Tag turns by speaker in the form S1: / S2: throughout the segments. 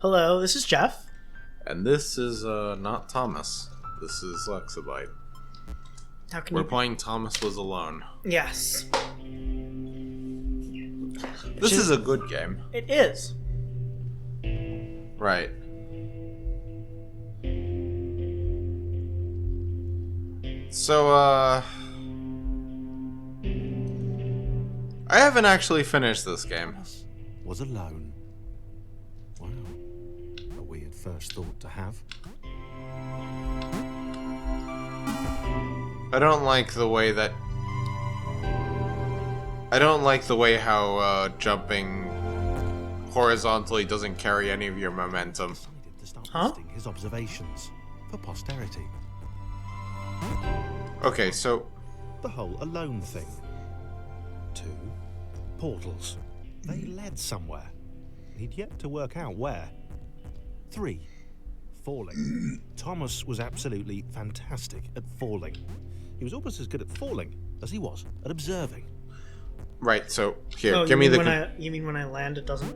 S1: Hello, this is Jeff.
S2: And this is not Thomas. This is Lexabyte.
S1: How can
S2: We're
S1: you...
S2: playing Thomas Was Alone.
S1: Yes.
S2: This is a good game.
S1: It is.
S2: Right. So, I haven't actually finished this game.
S3: Thomas was alone. Wow. A weird first thought to have.
S2: I don't like the way that... I don't like the way how, jumping horizontally doesn't carry any of your momentum.
S3: Decided to start
S1: Huh?
S3: listing his observations for posterity.
S2: Okay, so...
S3: The whole alone thing. 2. Portals. They led somewhere. He'd yet to work out where. 3. Falling. Thomas was absolutely fantastic at falling. He was almost as good at falling as he was at observing.
S2: Right, so, here,
S1: Oh,
S2: give me the...
S1: You mean when I land, it doesn't...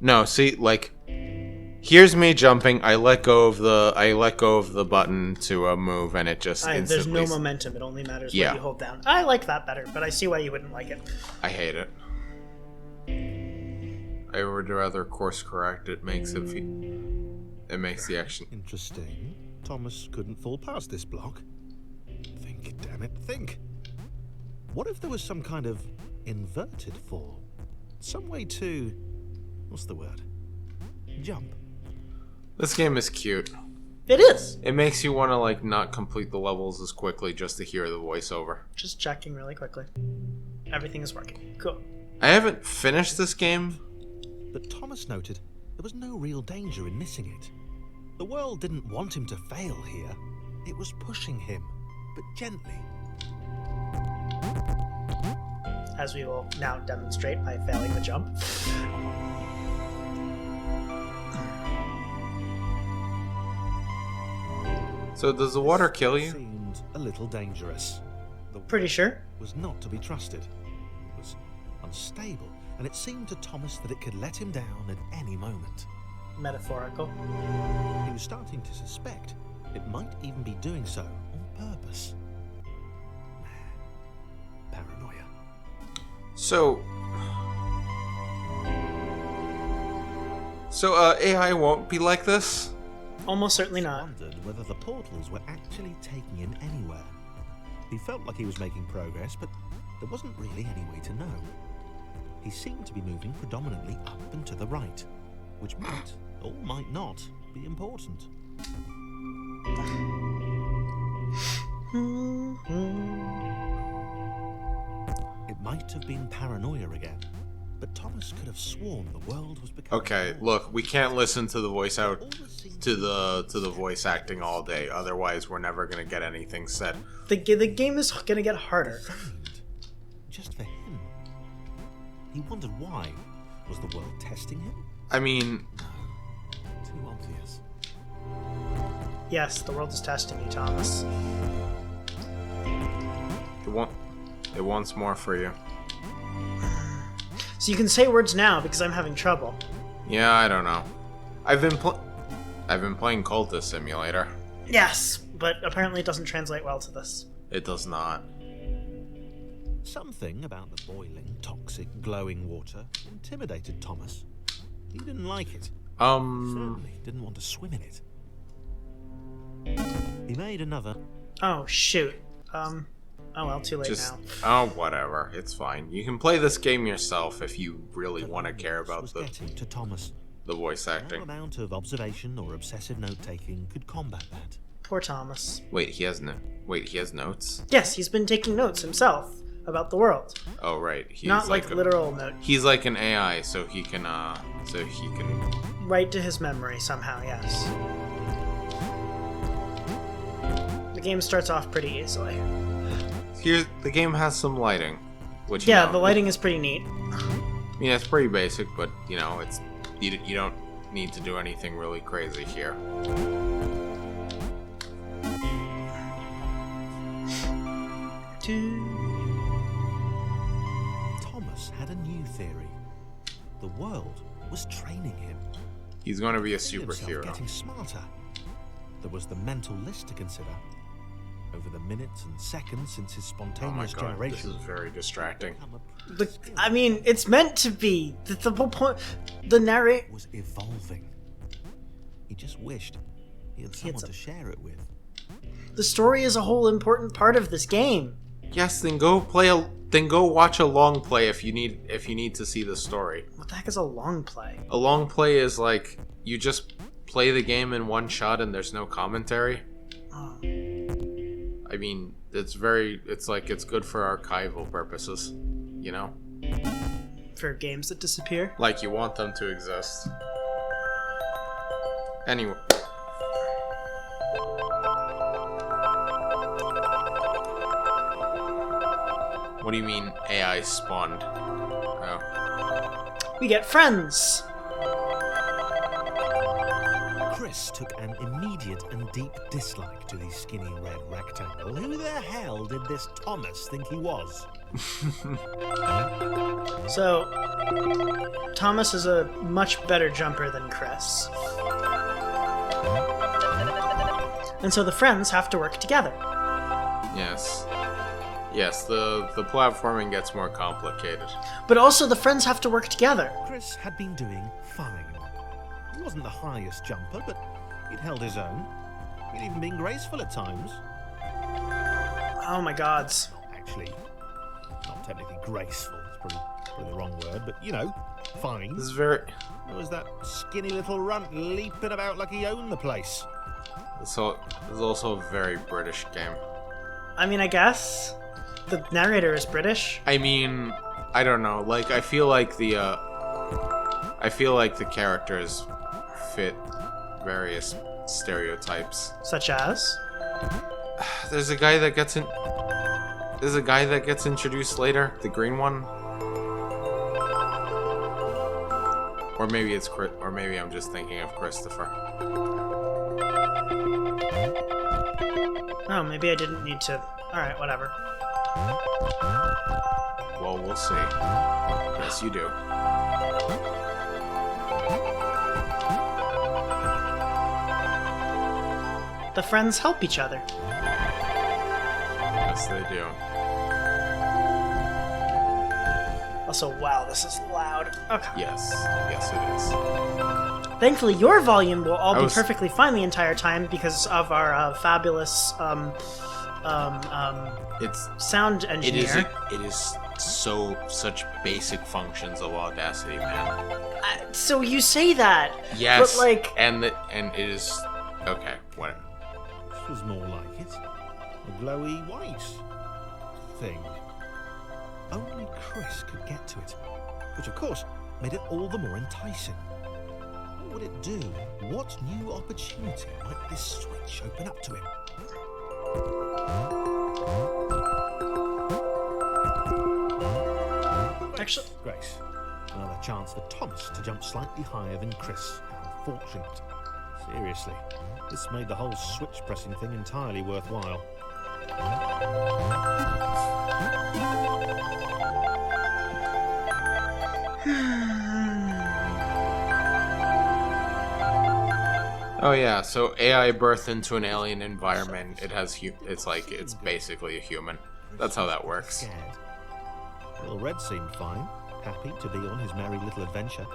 S2: No, see, like... Here's me jumping, I let go of the button to move, and it just
S1: There's
S2: instantly...
S1: no momentum. It only matters
S2: Yeah.
S1: what you hold down. I like that better, but I see why you wouldn't like it.
S2: I hate it. I would rather course correct. It makes it makes the action.
S3: Interesting. Thomas couldn't fall past this block. Think, damn it, think. What if there was some kind of inverted fall? Some way to... What's the word? Jump.
S2: This game is cute.
S1: It is.
S2: It makes you want to like not complete the levels as quickly just to hear the voiceover.
S1: Just checking really quickly. Everything is working. Cool.
S2: I haven't finished this game.
S3: But Thomas noted there was no real danger in missing it. The world didn't want him to fail here. It was pushing him, but gently.
S1: As we will now demonstrate by failing the jump.
S2: So does the water kill you?
S3: Seemed a little dangerous. The
S1: Pretty sure.
S3: was not to be trusted. It was unstable, and it seemed to Thomas that it could let him down at any moment.
S1: Metaphorical.
S3: He was starting to suspect it might even be doing so on purpose. Paranoia.
S2: So AI won't be like this?
S1: Almost certainly not.
S3: Wondered whether the portals were actually taking him anywhere. He felt like he was making progress, but there wasn't really any way to know. He seemed to be moving predominantly up and to the right, which might, or might not, be important. It might have been paranoia again, but Thomas could have sworn the world was becoming...
S2: Okay, look, we can't listen to the voice out to the voice acting all day. Otherwise, we're never gonna get anything said.
S1: The game is gonna get harder.
S3: Designed just for him. He wondered why. Was the world testing him?
S2: I mean,
S3: Too obvious.
S1: Yes, the world is testing you, Thomas.
S2: it wants more for you.
S1: So you can say words now because I'm having trouble.
S2: Yeah, I don't know. I've been playing Cultist Simulator.
S1: Yes, but apparently it doesn't translate well to this.
S2: It does not.
S3: Something about the boiling, toxic, glowing water intimidated Thomas. He didn't like it. Certainly didn't want to swim in it. He made another.
S1: Oh, shoot. Oh well, too late
S2: Just,
S1: now.
S2: oh, whatever. It's fine. You can play this game yourself if you really want to care about
S3: was
S2: the
S3: getting to Thomas.
S2: voice
S3: No
S2: acting.
S3: amount of observation or obsessive note-taking could combat that.
S1: Poor Thomas.
S2: Wait, he has notes?
S1: Yes, he's been taking notes himself about the world.
S2: Oh, right. He's
S1: Not like literal note.
S2: He's like an AI, so he can
S1: Right to his memory somehow, yes. The game starts off pretty easily.
S2: Here, the game has some lighting, which
S1: Yeah,
S2: you know,
S1: the lighting is pretty neat.
S2: I mean, it's pretty basic, but you know, it's you don't need to do anything really crazy here.
S3: Thomas had a new theory. The world was training him.
S2: He's going to be a
S3: Himself
S2: superhero.
S3: getting smarter. There was the mental list to consider. Over the minutes and seconds since his
S2: Oh my
S3: spontaneous
S2: god, this
S3: generation.
S2: is very distracting.
S1: I mean, it's meant to be. The whole point. The narrate.
S3: Was evolving. He just wished he had someone to share it with.
S1: The story is a whole important part of this game.
S2: Yes, then go watch a long play if you need to see the story.
S1: What the heck is a long play?
S2: A long play is like you just play the game in one shot and there's no commentary.
S1: Oh.
S2: I mean, it's good for archival purposes, you know?
S1: For games that disappear?
S2: Like you want them to exist. Anyway. What do you mean AI spawned? Oh.
S1: We get friends!
S3: Chris took an immediate and deep dislike to the skinny red rectangle. Who the hell did this Thomas think he was?
S1: So, Thomas is a much better jumper than Chris. And so the friends have to work together.
S2: Yes. Yes, the platforming gets more complicated.
S1: But also the friends have to work together.
S3: Chris had been doing fine. He wasn't the highest jumper, but he'd held his own. He'd even been graceful at times.
S1: Oh my gods.
S3: Actually, not technically graceful. It's probably the wrong word, but you know, fine.
S2: This is very...
S3: There was that skinny little runt leaping about like he owned the place.
S2: This is also a very British game.
S1: I mean, I guess. The narrator is British.
S2: I mean, I don't know. Like, I feel like the characters fit various stereotypes.
S1: Such as?
S2: There's a guy that gets introduced later, the green one. Or maybe I'm just thinking of Christopher.
S1: Oh, maybe I didn't need to. Alright, whatever.
S2: Well, we'll see. Yes, you do.
S1: The friends help each other.
S2: Yes, they do.
S1: Also, wow, this is loud. Okay.
S2: Yes. Yes, it is.
S1: Thankfully, your volume will all
S2: I
S1: be
S2: was-
S1: perfectly fine the entire time because of our fabulous
S2: It's...
S1: sound engineer.
S2: It is such basic functions of Audacity, man.
S1: So you say that,
S2: Yes,
S1: but like,
S2: and it is... Okay, whatever.
S3: This was more like it. A glowy white thing. Only Chris could get to it, which of course made it all the more enticing. What would it do? What new opportunity might this switch open up to him?
S1: actually,
S3: Grace. Another chance for Thomas to jump slightly higher than Chris. How fortunate. Seriously, this made the whole switch pressing thing entirely worthwhile.
S2: Oh yeah, so AI birthed into an alien environment. It's basically a human. That's how that works.
S3: Scared. Little Red seemed fine, happy to be on his merry little adventure.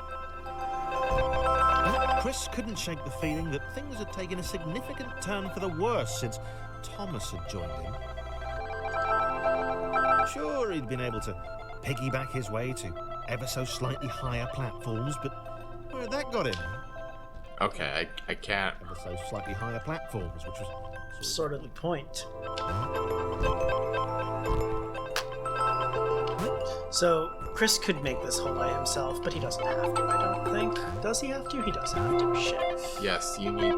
S3: Chris couldn't shake the feeling that things had taken a significant turn for the worse since Thomas had joined him. Sure, he'd been able to piggyback his way to ever so slightly higher platforms, but where had that got him?
S2: Okay, I can't...
S3: Ever so slightly higher platforms, which was
S1: sort of the point. So, Chris could make this whole by himself, but he doesn't have to, I don't think. Does he have to? He does have to. Shit.
S2: Yes, you need...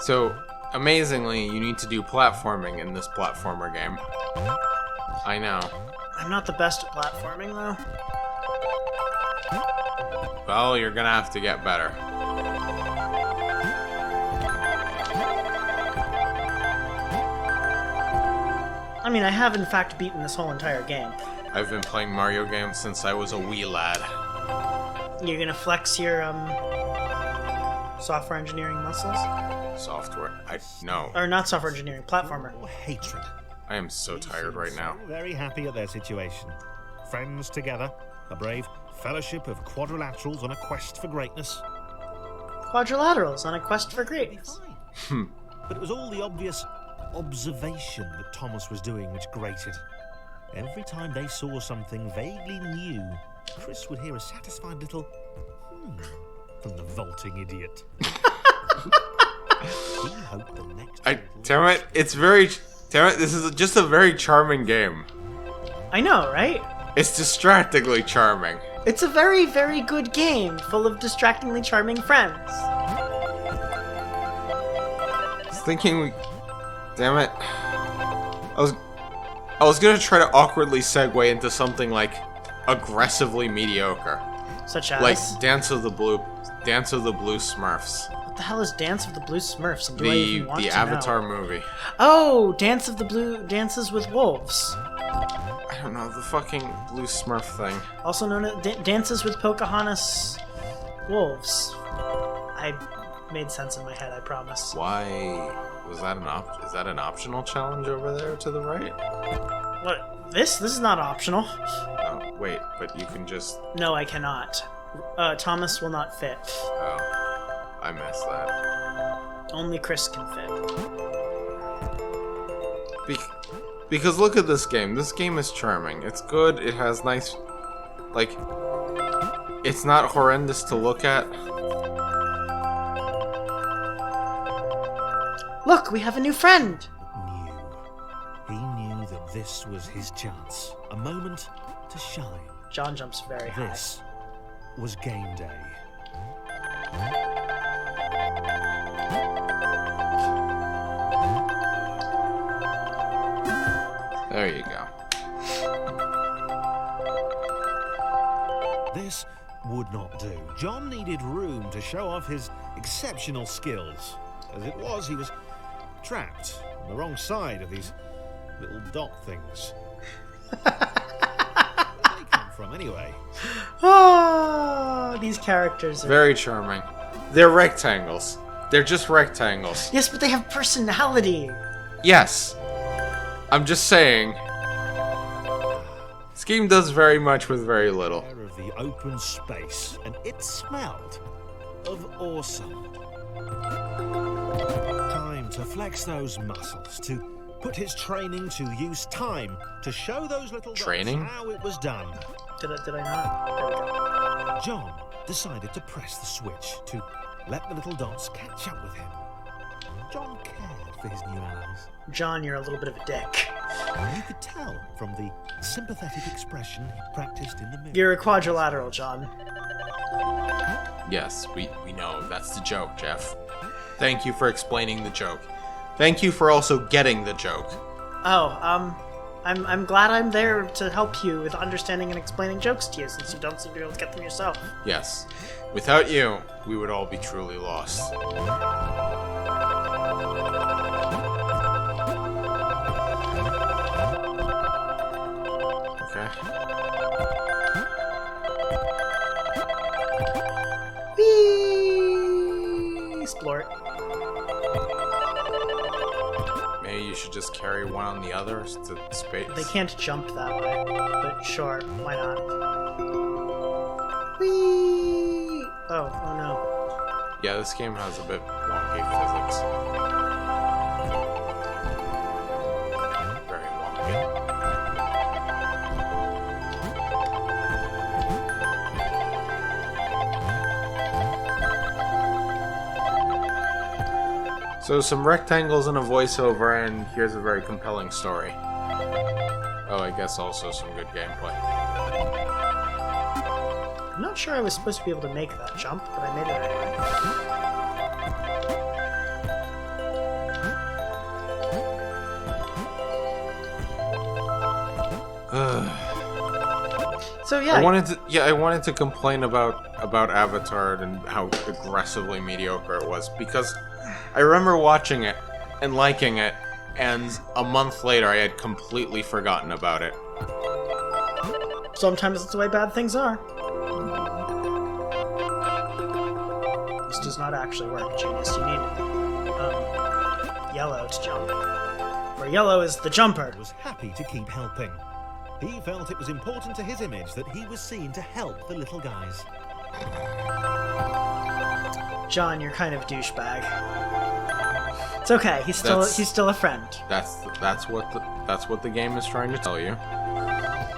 S2: So, amazingly, you need to do platforming in this platformer game. I know.
S1: I'm not the best at platforming, though.
S2: Well, you're gonna have to get better.
S1: I mean, I have in fact beaten this whole entire game.
S2: I've been playing Mario games since I was a wee lad.
S1: You're gonna flex your Software engineering muscles?
S2: Software. No.
S1: Or not software engineering, platformer.
S3: Or hatred.
S2: I am so tired right now.
S3: So very happy at their situation. Friends together, a brave fellowship of quadrilaterals on a quest for greatness.
S1: Quadrilaterals on a quest for greatness.
S3: Fine. But it was all the obvious observation that Thomas was doing which grated. Every time they saw something vaguely new, Chris would hear a satisfied little from the vaulting idiot. He hoped the next
S2: Damn it, this is just a very charming game.
S1: I know, right?
S2: It's distractingly charming.
S1: It's a very, very good game full of distractingly charming friends.
S2: I was thinking damn it. I was gonna try to awkwardly segue into something like aggressively mediocre.
S1: Such as?
S2: Like Dance of the Blue Smurfs.
S1: What the hell is Dance of the Blue Smurfs? And do I even want
S2: The
S1: to
S2: Avatar
S1: know?
S2: movie.
S1: Oh, Dance of the Blue Dances with Wolves.
S2: I don't know, the fucking Blue Smurf thing.
S1: Also known as Dances with Pocahontas Wolves. I made sense in my head, I promise.
S2: Why was that is that an optional challenge over there to the right?
S1: What? This is not optional.
S2: Oh, wait, but you can just
S1: No, I cannot. Thomas will not fit.
S2: oh, I missed that.
S1: Only Chris can fit.
S2: Because look at this game. This game is charming. It's good. It has nice, like, it's not horrendous to look at.
S1: Look, we have a new friend!
S3: He knew that this was his chance. A moment to shine.
S1: John jumps very high.
S3: This was game day.
S2: There you go.
S3: This would not do. John needed room to show off his exceptional skills. As it was, he was trapped on the wrong side of these little dot things. Where did they come from, anyway?
S1: Oh, these characters are...
S2: Very charming. They're rectangles. They're just rectangles.
S1: Yes, but they have personality!
S2: Yes. I'm just saying. This game does very much with very little.
S3: Air of the open space, and it smelled of awesome. Time to flex those muscles, to put his training to use. Time to show those little dots
S2: Training?
S3: how it was done.
S1: Did I not? There we go.
S3: John decided to press the switch to let the little dots catch up with him. John cared for his new allies.
S1: John, you're a little bit of a dick.
S3: And you could tell from the sympathetic expression he practiced in the mirror.
S1: You're a quadrilateral, John.
S2: Yes, we know. That's the joke, Jeff. Thank you for explaining the joke. Thank you for also getting the joke.
S1: Oh, I'm glad I'm there to help you with understanding and explaining jokes to you, since you don't seem to be able to get them yourself.
S2: Yes. Without you, we would all be truly lost. Okay.
S1: Whee! Splort.
S2: Maybe you should just carry one on the other to space.
S1: They can't jump that way, but sure, why not? Whee! Oh no.
S2: Yeah, this game has a bit wonky physics. Very wonky. So some rectangles and a voiceover, and here's a very compelling story. Oh, I guess also some good gameplay.
S1: I'm not sure I was supposed to be able to make that jump, but I made it anyway. So yeah,
S2: I wanted to complain about Avatar and how aggressively mediocre it was, because I remember watching it and liking it, and a month later I had completely forgotten about it.
S1: sometimes that's the way bad things are. This does not actually work, Genius. You need yellow to jump. Where yellow is the jumper.
S3: Was happy to keep helping. He felt it was important to his image that he was seen to help the little guys.
S1: John, you're kind of douchebag. It's okay. He's still a friend.
S2: That's what the game is trying to tell you.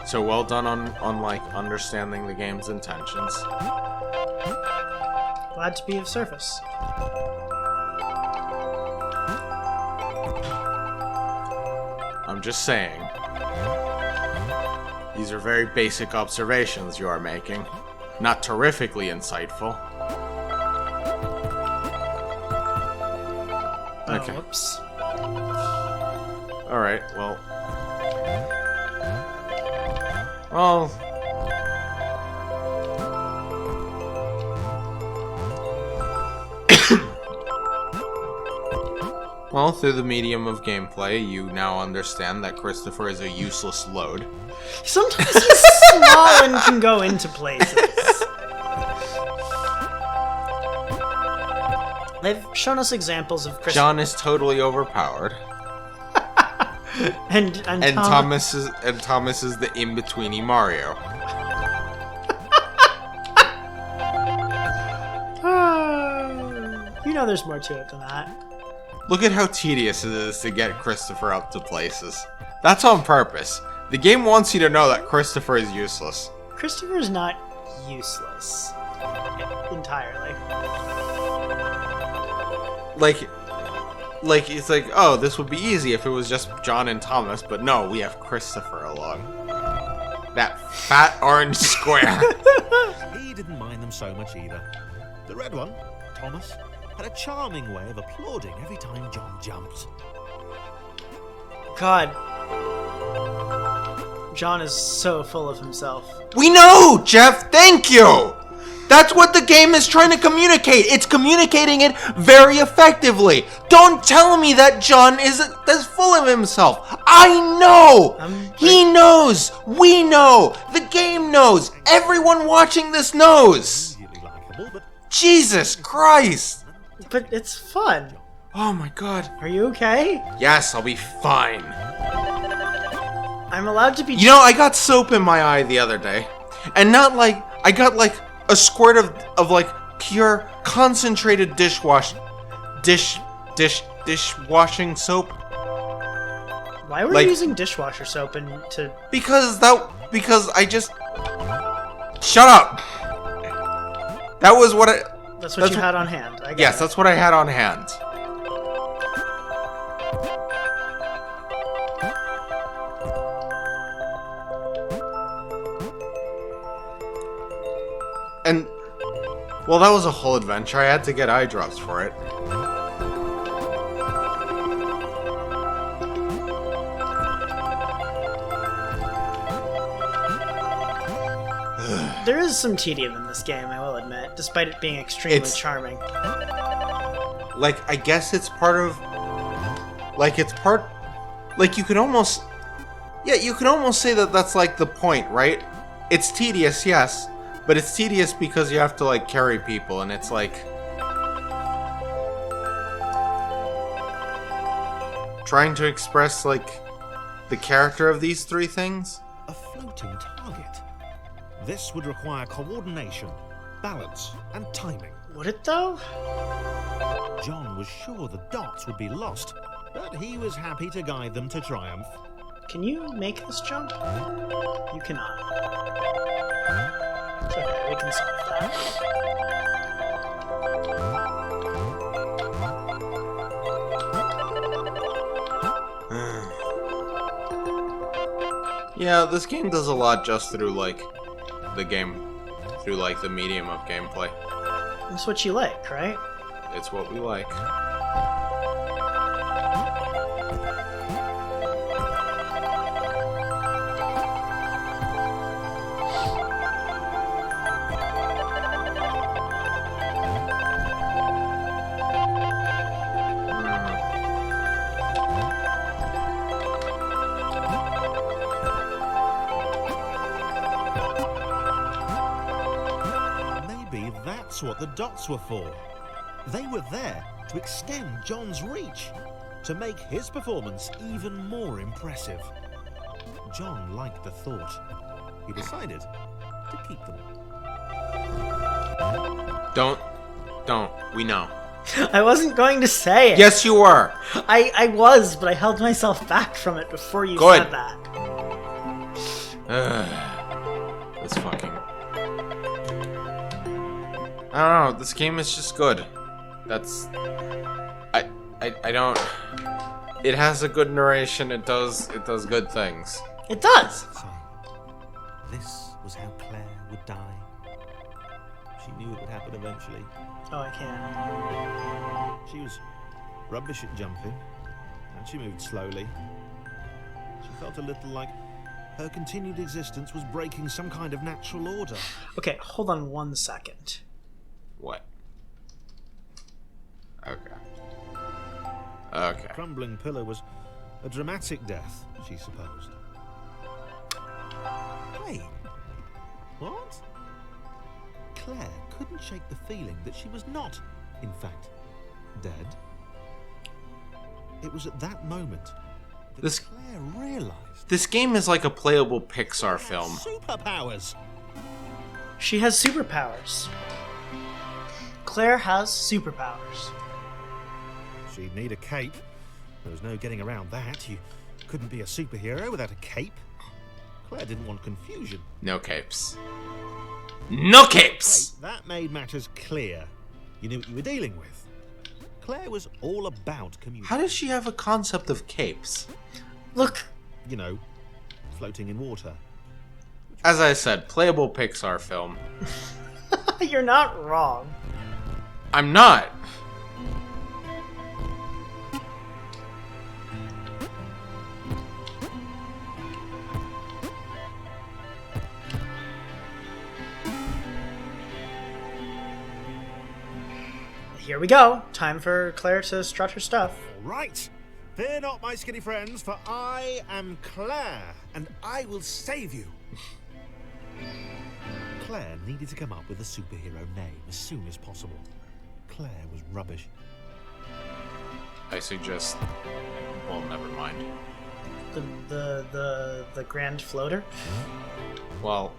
S2: So well done on like understanding the game's intentions.
S1: Glad to be of service.
S2: I'm just saying. These are very basic observations you are making. Not terrifically insightful. Okay.
S1: Oh, whoops.
S2: Alright, well... Well... Well, through the medium of gameplay, you now understand that Christopher is a useless load.
S1: Sometimes he's small and can go into places. They've shown us examples of Christopher.
S2: John is totally overpowered.
S1: and
S2: Thomas is the in-betweeny Mario.
S1: You know there's more to it than that.
S2: Look at how tedious it is to get Christopher up to places. That's on purpose. The game wants you to know that Christopher is useless.
S1: Christopher's not useless. Entirely.
S2: Like it's like, oh, this would be easy if it was just John and Thomas, but no, we have Christopher along. That fat orange square.
S3: He didn't mind them so much either. The red one, Thomas, had a charming way of applauding every time John jumped.
S1: God. John is so full of himself.
S2: We know, Jeff, thank you! That's what the game is trying to communicate. It's communicating it very effectively. Don't tell me that John is full of himself. I know. He knows. We know. The game knows. Everyone watching this knows.
S3: Immediately likable, but
S2: Jesus Christ.
S1: But it's fun.
S2: Oh my God.
S1: Are you okay?
S2: Yes, I'll be fine.
S1: I'm allowed to be.
S2: You know, I got soap in my eye the other day. And not like, I got like a squirt of like pure concentrated dishwashing soap.
S1: Why were
S2: like-
S1: you using dishwasher soap to?
S2: Because I just shut up. That was what I.
S1: That's what you had on hand. I
S2: Yes,
S1: it.
S2: that's what I had on hand. And, well, that was a whole adventure. I had to get eye drops for it.
S1: There is some tedium in this game, I will admit, despite it being extremely charming.
S2: Like, I guess it's part of... Like, it's part... Like, you could almost... Yeah, you could almost say that that's, like, the point, right? It's tedious, yes. But it's tedious because you have to, like, carry people, and it's, like... Trying to express, like, the character of these three things?
S3: a floating target. This would require coordination, balance, and timing.
S1: Would it though?
S3: John was sure the dots would be lost, but he was happy to guide them to triumph.
S1: Can you make this jump? You cannot. It's okay, we can solve that.
S2: Yeah, this game does a lot just through, like, the game, through, like, the medium of gameplay.
S1: That's what you like, right?
S2: It's what we like.
S3: Maybe that's what the dots were for. They were there to extend John's reach, to make his performance even more impressive. John liked the thought. He decided to keep them.
S2: Don't. We know.
S1: I wasn't going to say it.
S2: Yes, you were.
S1: I was, but I held myself back from it before you
S2: Good.
S1: said that.
S2: This fucking... I don't know. This game is just good. That's... I don't... It has a good narration. It does good things.
S1: It does.
S3: So, this was how Claire would die. She knew it would happen eventually.
S1: Oh, I can't.
S3: She was rubbish at jumping, and she moved slowly. She felt a little like her continued existence was breaking some kind of natural order.
S1: Okay, hold on 1 second.
S2: What? Okay.
S3: The crumbling pillar was a dramatic death, she supposed. Wait, what? Claire couldn't shake the feeling that she was not, in fact, dead. It was at that moment that Claire realized
S2: This game is like a playable Pixar
S3: she
S2: film.
S3: had superpowers.
S1: She has superpowers. Claire has superpowers.
S3: She'd need a cape. There was no getting around that. You couldn't be a superhero without a cape. Claire didn't want confusion.
S2: No capes. No capes!
S3: Wait, that made matters clear. You knew what you were dealing with. Claire was all about communication.
S2: How does she have a concept of capes?
S1: Look,
S3: You know, floating in water.
S2: As I said, playable Pixar film.
S1: you're not wrong.
S2: I'm not.
S1: Here we go. Time for Claire to strut her stuff.
S3: All right. Fear not, my skinny friends, for I am Claire, and I will save you. Claire needed to come up with a superhero name as soon as possible. Claire was rubbish.
S2: I suggest... Well, never mind.
S1: The Grand Floater.
S2: Well...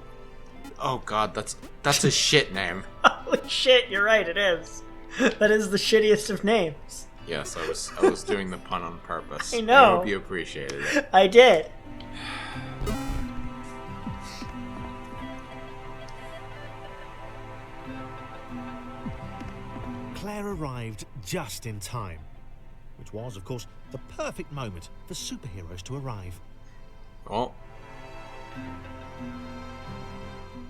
S2: Oh god, that's a shit name.
S1: Holy shit, you're right, it is. That is the shittiest of names.
S2: Yes, I was doing the pun on purpose.
S1: I know.
S2: I hope you appreciated it.
S1: I did.
S3: Claire arrived just in time, which was, of course, the perfect moment for superheroes to arrive.
S2: Well...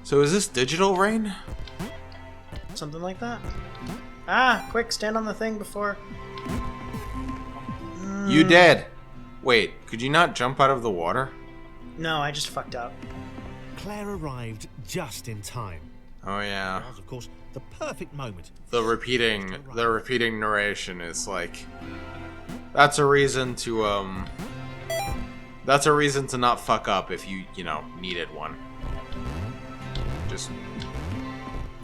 S2: So is this digital rain?
S1: Something like that. Ah, quick, stand on the thing before...
S2: You did! Wait, could you not jump out of the water?
S1: No, I just fucked up.
S3: Claire arrived just in time.
S2: Oh yeah.
S3: It was, of course, the perfect moment.
S2: The repeating narration is like... That's a reason to, That's a reason to not fuck up if you know, needed one. Just...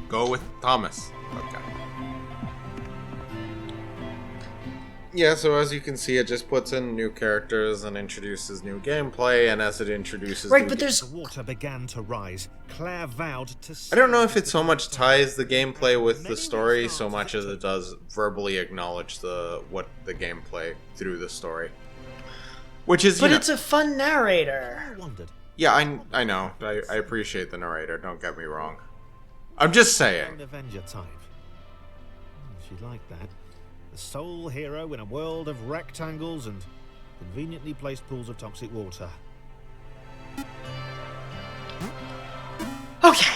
S2: Go with Thomas. Okay. Yeah, so as you can see, it just puts in new characters and introduces new gameplay, and as it introduces
S1: Right,
S2: new
S1: but there's...
S3: The water began to rise. Claire vowed to...
S2: I don't know if it so much ties the gameplay with the story so much as it does verbally acknowledge what the gameplay through the story. Which is,
S1: But it's a fun narrator.
S3: I wondered.
S2: Yeah, I know. I appreciate the narrator, don't get me wrong. I'm just saying.
S3: An Avenger type. She'd like that. The sole hero in a world of rectangles and conveniently placed pools of toxic water.
S1: Okay.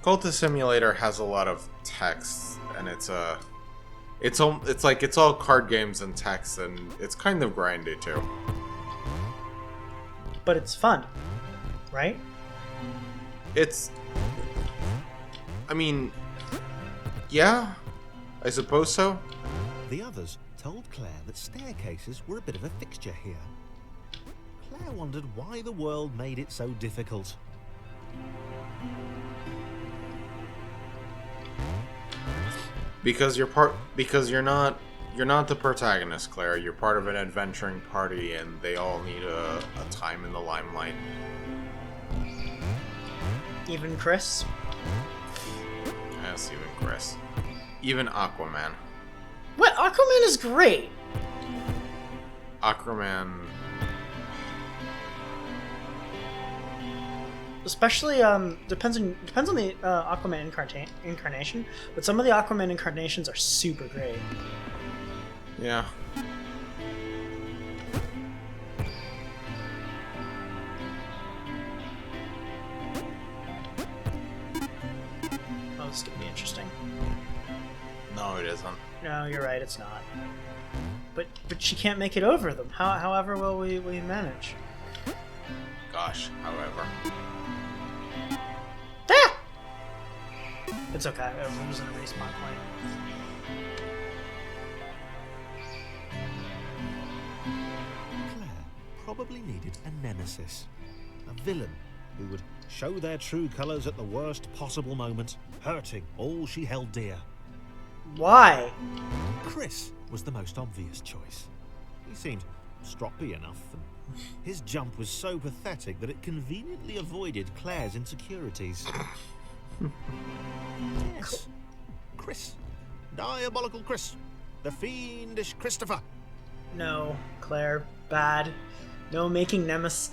S2: Cultist Simulator has a lot of text, and it's all card games and text, and it's kind of grindy too.
S1: But it's fun. Right?
S2: I mean, yeah, I suppose so.
S3: The others told Claire that staircases were a bit of a fixture here. Claire wondered why the world made it so difficult.
S2: Because you're not the protagonist, Claire. You're part of an adventuring party, and they all need a time in the limelight.
S1: Even Chris?
S2: Yes, even Chris. Even Aquaman.
S1: What? Aquaman is great!
S2: Aquaman.
S1: Especially, depends on the Aquaman incarnation, but some of the Aquaman incarnations are super great.
S2: Yeah.
S1: Oh, this is gonna be interesting.
S2: No, it isn't.
S1: No, you're right, it's not. But she can't make it over them. However will we manage?
S2: Gosh, however.
S1: Ah! It's okay, we're losing a respawn point.
S3: Claire probably needed a nemesis, a villain who would show their true colours at the worst possible moment, hurting all she held dear.
S1: Why?
S3: Chris was the most obvious choice. He seemed stroppy enough, and his jump was so pathetic that it conveniently avoided Claire's insecurities. Yes, Chris. Diabolical Chris. The fiendish Christopher.
S1: No, Claire, bad. No making nemesis.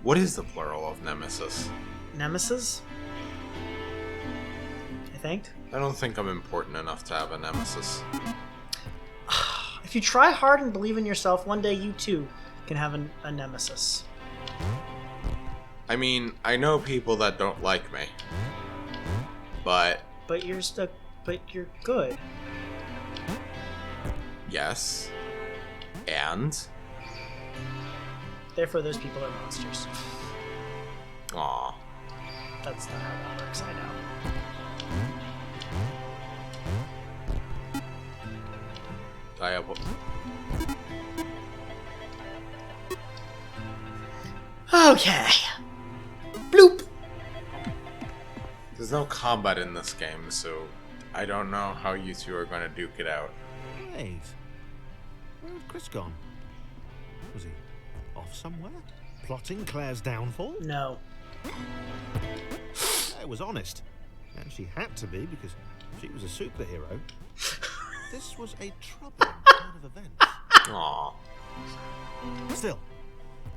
S2: What is the plural of nemesis?
S1: Nemesis? I think.
S2: I don't think I'm important enough to have a nemesis.
S1: If you try hard and believe in yourself, one day you too can have a nemesis.
S2: I mean, I know people that don't like me. But
S1: But you're good.
S2: yes. And
S1: Therefore, those people are monsters.
S2: aw.
S1: That's not how that works, I know. Okay. Bloop!
S2: There's no combat in this game, so I don't know how you two are going to duke it out.
S3: Wait. Where had Chris gone? Was he off somewhere? Plotting Claire's downfall?
S1: No.
S3: Claire was honest. And she had to be because she was a superhero. This was a troubling turn of events.
S2: Aw.
S3: Still,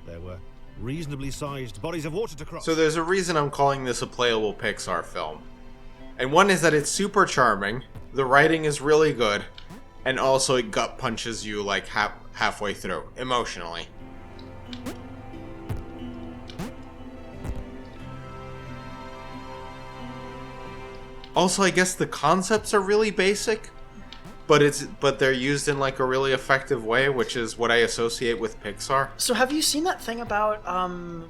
S3: there were reasonably sized bodies of water to cross.
S2: So there's a reason I'm calling this a playable Pixar film. And one is that it's super charming, the writing is really good, and also it gut punches you like halfway through, emotionally. Also, I guess the concepts are really basic, but they're used in like a really effective way, which is what I associate with Pixar.
S1: So have you seen that thing about,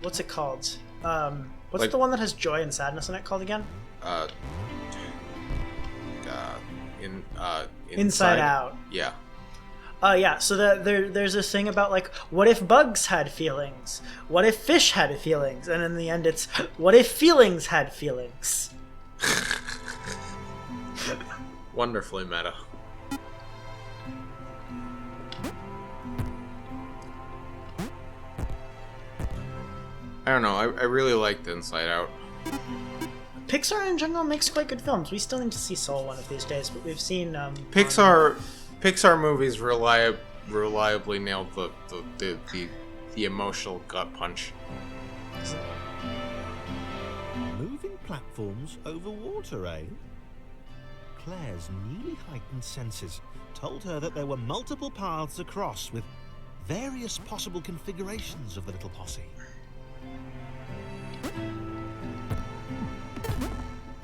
S1: what's it called? What's
S2: Like-
S1: the one that has joy and sadness in it called again? Inside Out.
S2: Yeah.
S1: Yeah, so there's this thing about, like, what if bugs had feelings? What if fish had feelings? And in the end it's, what if feelings had feelings?
S2: Wonderfully meta. I don't know, I really liked Inside Out.
S1: Pixar in general makes quite good films. We still need to see Soul one of these days, but we've seen,
S2: Pixar movies reliably nailed the emotional gut punch.
S3: Moving platforms over water, eh? Claire's newly heightened senses told her that there were multiple paths across with various possible configurations of the little posse.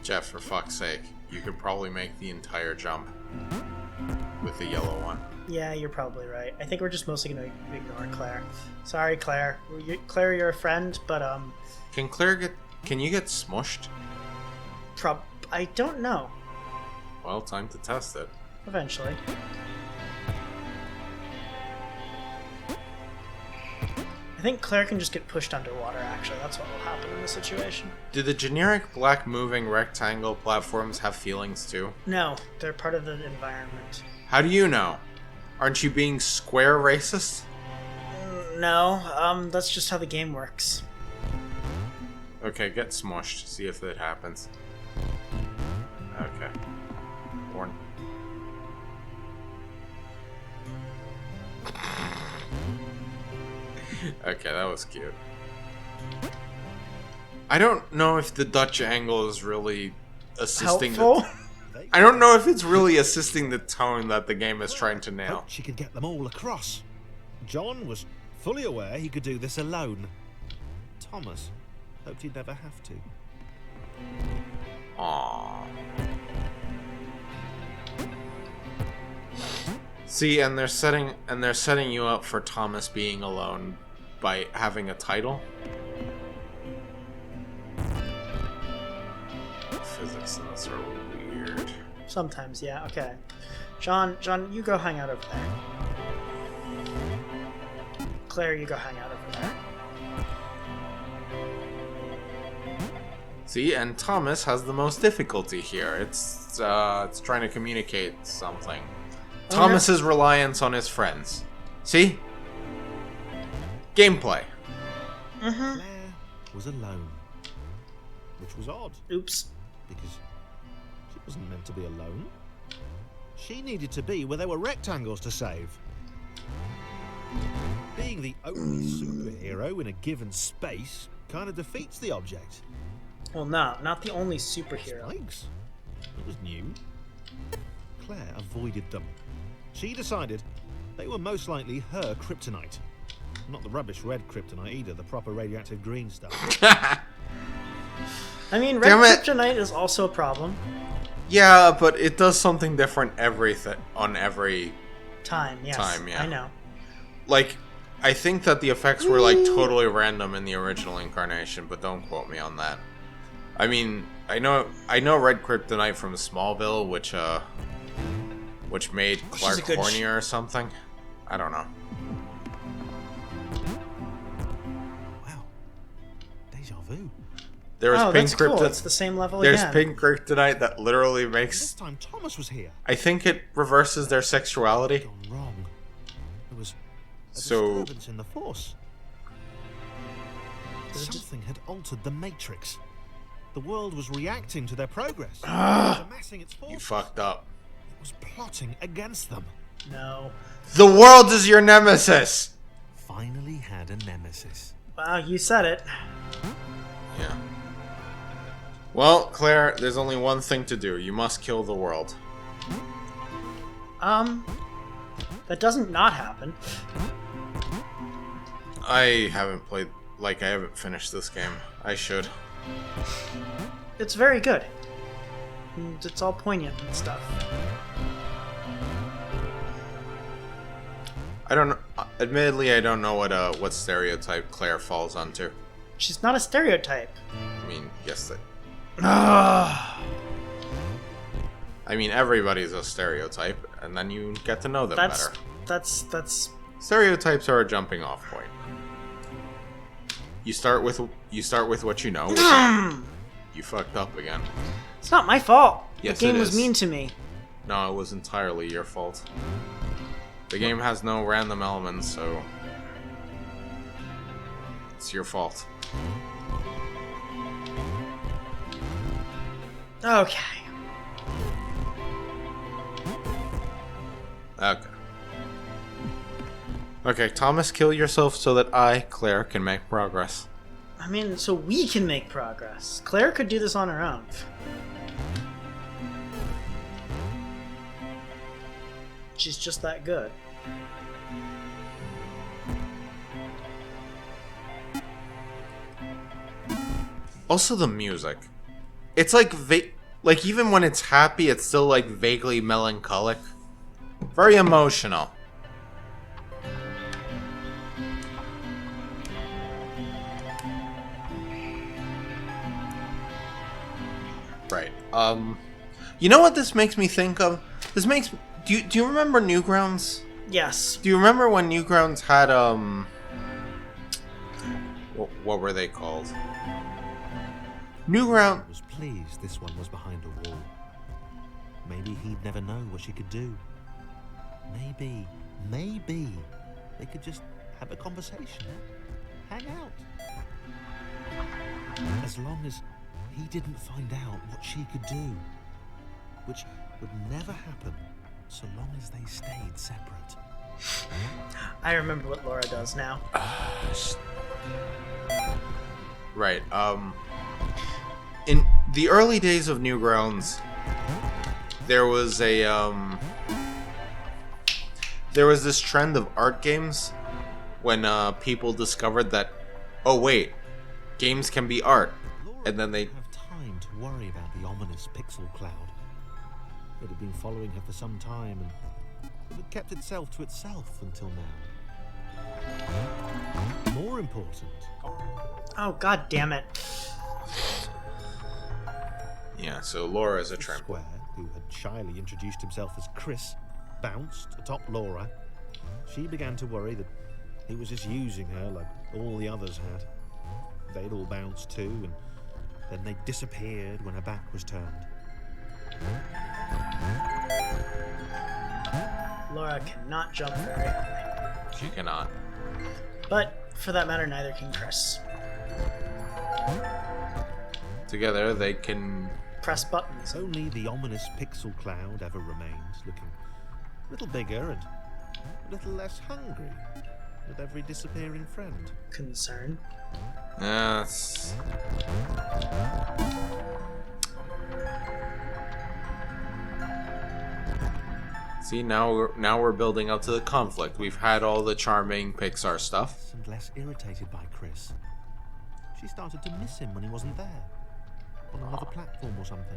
S2: Jeff, for fuck's sake, you could probably make the entire jump with the yellow one.
S1: Yeah, you're probably right. I think we're just mostly going to ignore Claire. Sorry, Claire. Claire, you're a friend, but,
S2: Can you get smushed?
S1: I don't know.
S2: Well, time to test it.
S1: Eventually. I think Claire can just get pushed underwater, actually. That's what will happen in this situation.
S2: Do the generic black moving rectangle platforms have feelings too?
S1: No, they're part of the environment.
S2: How do you know? Aren't you being square racist?
S1: No, that's just how the game works.
S2: Okay, get smushed. See if it happens. Okay. Born. Okay, that was cute. I don't know if the Dutch angle is really assisting.
S1: Helpful?
S2: I don't know if it's really assisting the tone that the game is trying to nail.
S3: Hoped she could get them all across. John was fully aware he could do this alone. Thomas hoped he'd never have to.
S2: Aww. See, and they're setting you up for Thomas being alone by having a title. Physics in this are weird.
S1: Sometimes, yeah. Okay. John, you go hang out over there. Claire, you go hang out over there.
S2: See, and Thomas has the most difficulty here. It's trying to communicate something. Thomas's reliance on his friends. See? Gameplay.
S1: Mm-hmm.
S3: Claire was alone, which was odd
S1: Oops.
S3: because she wasn't meant to be alone. She needed to be where there were rectangles to save. Being the only superhero in a given space kind of defeats the object.
S1: Well, no, not the only superhero.
S3: Spikes? It was new. Claire avoided them. She decided they were most likely her kryptonite. Not the rubbish red kryptonite either, the proper radioactive green stuff.
S1: I mean, red kryptonite is also a problem.
S2: Yeah, but it does something different every
S1: Time, yes.
S2: Time, yeah.
S1: I know.
S2: like, I think that the effects were like totally random in the original incarnation, but don't quote me on that. I mean, I know red kryptonite from Smallville, which made Clark hornier or something. I don't know.
S3: Wow. Deja vu.
S2: There's pink
S1: that's cool.
S2: kryptonite.
S1: It's the same level
S2: There's
S1: again.
S2: pink kryptonite that literally
S3: This
S2: makes.
S3: time Thomas was here.
S2: I think it reverses their sexuality.
S3: Gone wrong. There was a
S2: So-
S3: disturbance in the force. Something had altered the Matrix. The world was reacting to their progress. It was amassing its
S2: You
S3: forces.
S2: fucked up.
S3: It was plotting against them.
S1: No.
S2: The world is your nemesis.
S3: Finally had a nemesis.
S1: Wow, you said it.
S2: Yeah. Well, Claire, there's only one thing to do. You must kill the world.
S1: That doesn't not happen.
S2: I haven't finished this game. I should.
S1: It's very good. And it's all poignant and stuff.
S2: I don't know. Admittedly, I don't know what stereotype Claire falls onto.
S1: She's not a stereotype.
S2: I mean, yes,
S1: Ah.
S2: I mean, everybody's a stereotype, and then you get to know them better.
S1: That's
S2: Stereotypes are a jumping off point. You start with what you know. You fucked up again.
S1: It's not my fault.
S2: Yes,
S1: the game
S2: it
S1: was
S2: is.
S1: mean to me.
S2: No, it was entirely your fault. The game has no random elements, so it's your fault.
S1: Okay.
S2: Okay. Okay, Thomas, kill yourself so that I, Claire, can make progress.
S1: I mean, so we can make progress. Claire could do this on her own. She's just that good.
S2: Also, the music. It's like even when it's happy, it's still like vaguely melancholic. Very emotional. Right. You know what this makes me think of? Do you remember Newgrounds?
S1: Yes.
S2: Do you remember when Newgrounds had What were they called? Newground.
S3: I was pleased this one was behind a wall. Maybe he'd never know what she could do. Maybe they could just have a conversation, hang out. As long as he didn't find out what she could do, which would never happen so long as they stayed separate.
S1: I remember what Laura does now.
S2: Right. In the early days of Newgrounds, there was this trend of art games when people discovered that, oh wait, games can be art, and then they
S3: didn't have time to worry about the ominous pixel cloud. It had been following her for some time, and it had kept itself to itself until now. More important,
S1: Oh, god damn it.
S2: yeah. So Laura is a tramp.
S3: Square, who had shyly introduced himself as Chris, bounced atop Laura. She began to worry that he was just using her like all the others had. They'd all bounced too, and then they disappeared when her back was turned.
S1: Laura cannot jump very high.
S2: She cannot.
S1: But, for that matter, neither can Chris.
S2: Together, they can.
S1: Press buttons.
S3: Only the ominous pixel cloud ever remains, looking a little bigger and a little less hungry with every disappearing friend.
S1: Concern.
S2: Yes. See, now we're building up to the conflict. We've had all the charming Pixar stuff.
S3: Less and less irritated by Chris. She started to miss him when he wasn't there. On another platform or something.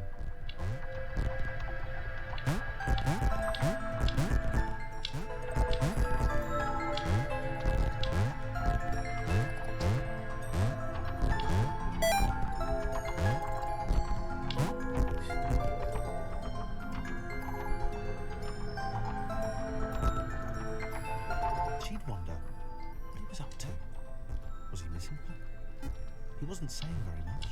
S3: She'd wonder what he was up to. Was he missing her? He wasn't saying very much.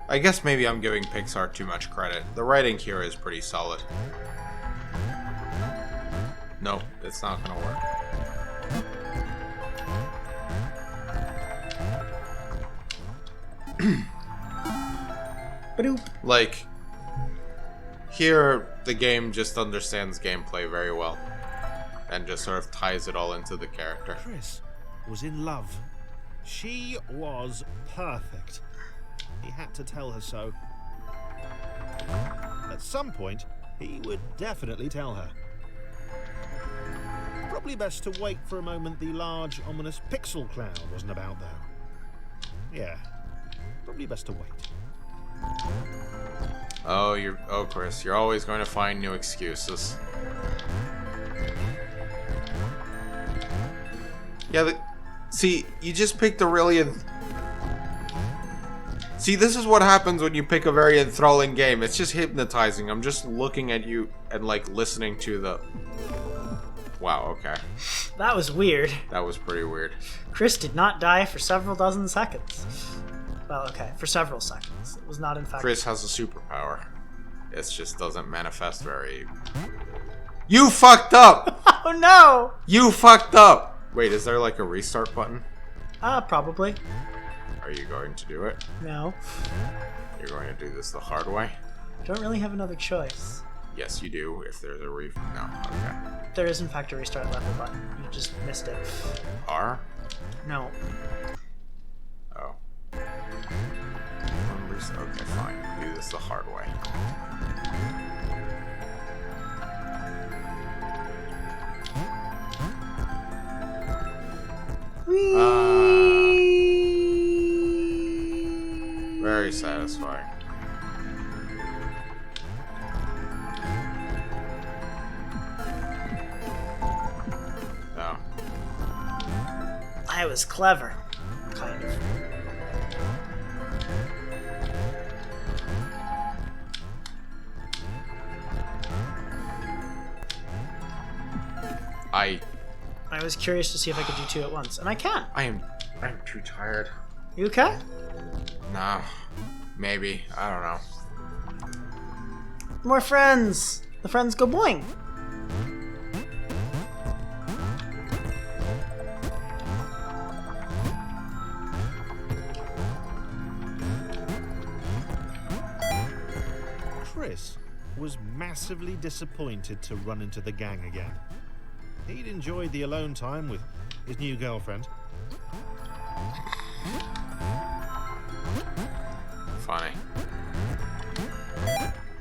S2: I guess maybe I'm giving Pixar too much credit. The writing here is pretty solid. No, it's not gonna work.
S1: Badoop.
S2: Like, here, the game just understands gameplay very well. And just sort of ties it all into the character.
S3: Chris was in love. She was perfect. He had to tell her so. At some point, he would definitely tell her. Probably best to wait for a moment the large, ominous pixel cloud wasn't about, though. Yeah, probably best to wait.
S2: Oh, Chris, you're always going to find new excuses. Yeah, see, you just picked a really... See, this is what happens when you pick a very enthralling game. It's just hypnotizing. I'm just looking at you and, like, listening to the... Wow, okay.
S1: That was weird.
S2: That was pretty weird.
S1: Chris did not die for several dozen seconds. Well, okay, for several seconds. It was not, in fact...
S2: Chris has a superpower. It just doesn't manifest very... You fucked up!
S1: Oh, no!
S2: You fucked up! Wait, is there, like, a restart button?
S1: Probably.
S2: Are you going to do it?
S1: No.
S2: You're going to do this the hard way?
S1: Don't really have another choice.
S2: Yes, you do, if there's a No, okay.
S1: There is, in fact, a restart level button. You just missed it.
S2: R?
S1: No.
S2: Oh. Okay, fine. Do this the hard way. Very satisfying. No.
S1: I was clever. Kind of. I was curious to see if I could do 2 at once, and I can.
S2: I'm too tired.
S1: You okay?
S2: Nah. Maybe. I don't know.
S1: More friends! The friends go boing!
S3: Chris was massively disappointed to run into the gang again. He'd enjoyed the alone time with his new girlfriend.
S2: Funny.